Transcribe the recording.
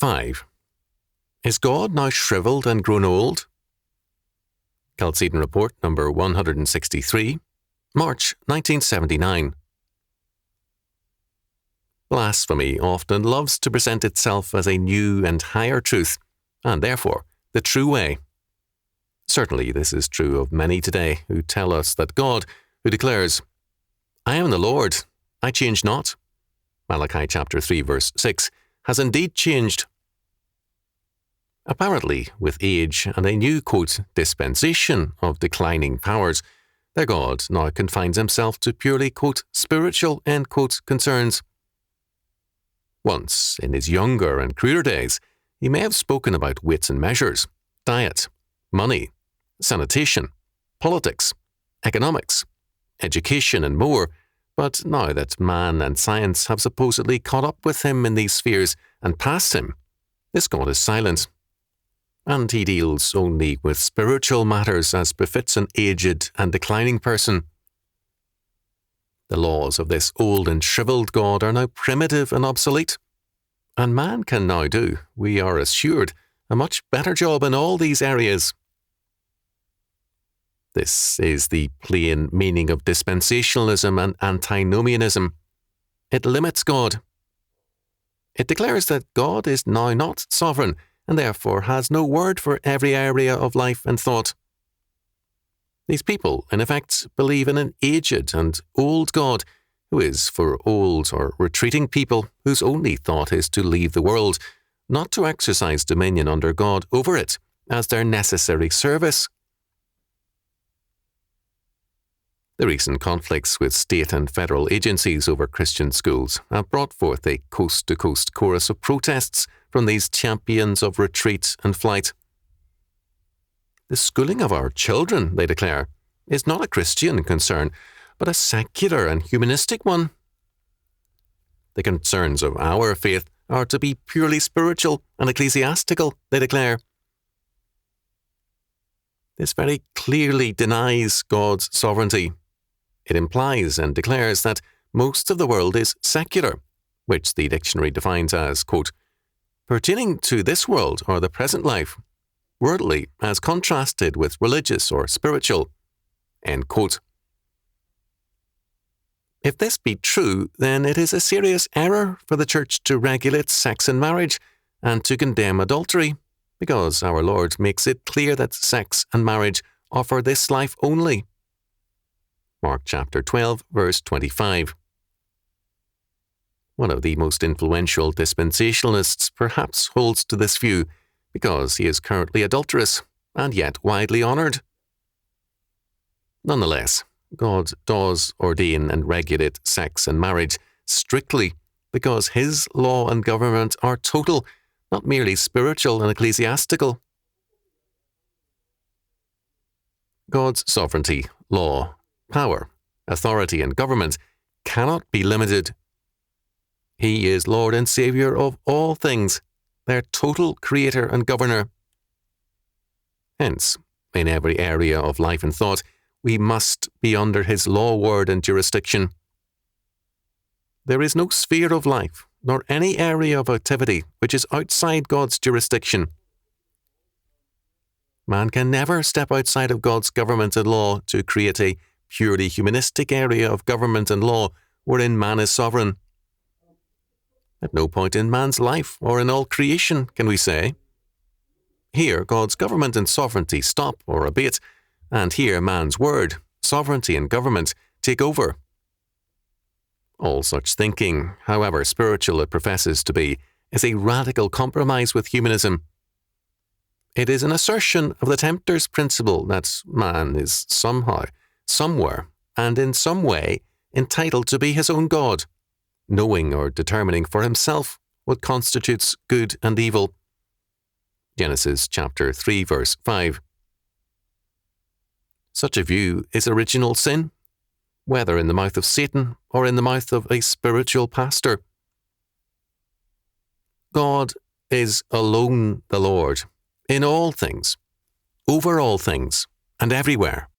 5. Is God now shrivelled and grown old? Chalcedon Report number 163, March 1979. Blasphemy often loves to present itself as a new and higher truth, and therefore the true way. Certainly this is true of many today who tell us that God, who declares, "I am the Lord, I change not," Malachi chapter 3 verse 6, has indeed changed. Apparently, with age and a new, quote, dispensation of declining powers, their God now confines himself to purely, quote, spiritual, end quote, concerns. Once, in his younger and cruder days, he may have spoken about weights and measures, diet, money, sanitation, politics, economics, education, and more, but now that man and science have supposedly caught up with him in these spheres and passed him, this God is silent. And he deals only with spiritual matters as befits an aged and declining person. The laws of this old and shrivelled God are now primitive and obsolete, and man can now do, we are assured, a much better job in all these areas. This is the plain meaning of dispensationalism and antinomianism. It limits God. It declares that God is now not sovereign, and therefore has no word for every area of life and thought. These people, in effect, believe in an aged and old God, who is for old or retreating people whose only thought is to leave the world, not to exercise dominion under God over it as their necessary service. The recent conflicts with state and federal agencies over Christian schools have brought forth a coast-to-coast chorus of protests from these champions of retreat and flight. The schooling of our children, they declare, is not a Christian concern, but a secular and humanistic one. The concerns of our faith are to be purely spiritual and ecclesiastical, they declare. This very clearly denies God's sovereignty. It implies and declares that most of the world is secular, which the dictionary defines as, quote, pertaining to this world or the present life, worldly as contrasted with religious or spiritual, end quote. If this be true, then it is a serious error for the Church to regulate sex and marriage and to condemn adultery, because our Lord makes it clear that sex and marriage are for this life only. Mark chapter 12, verse 25. One of the most influential dispensationalists perhaps holds to this view because he is currently adulterous and yet widely honoured. Nonetheless, God does ordain and regulate sex and marriage strictly because his law and government are total, not merely spiritual and ecclesiastical. God's sovereignty, law, power, authority, and government cannot be limited. He is Lord and Saviour of all things, their total creator and governor. Hence, in every area of life and thought, we must be under his law, word, and jurisdiction. There is no sphere of life, nor any area of activity which is outside God's jurisdiction. Man can never step outside of God's government and law to create a purely humanistic area of government and law wherein man is sovereign. At no point in man's life or in all creation can we say, here God's government and sovereignty stop or abate, and here man's word, sovereignty, and government take over. All such thinking, however spiritual it professes to be, is a radical compromise with humanism. It is an assertion of the tempter's principle that man is somehow, somewhere, and in some way entitled to be his own God, knowing or determining for himself what constitutes good and evil. Genesis chapter 3, verse 5. Such a view is original sin, whether in the mouth of Satan or in the mouth of a spiritual pastor. God is alone the Lord, in all things, over all things, and everywhere.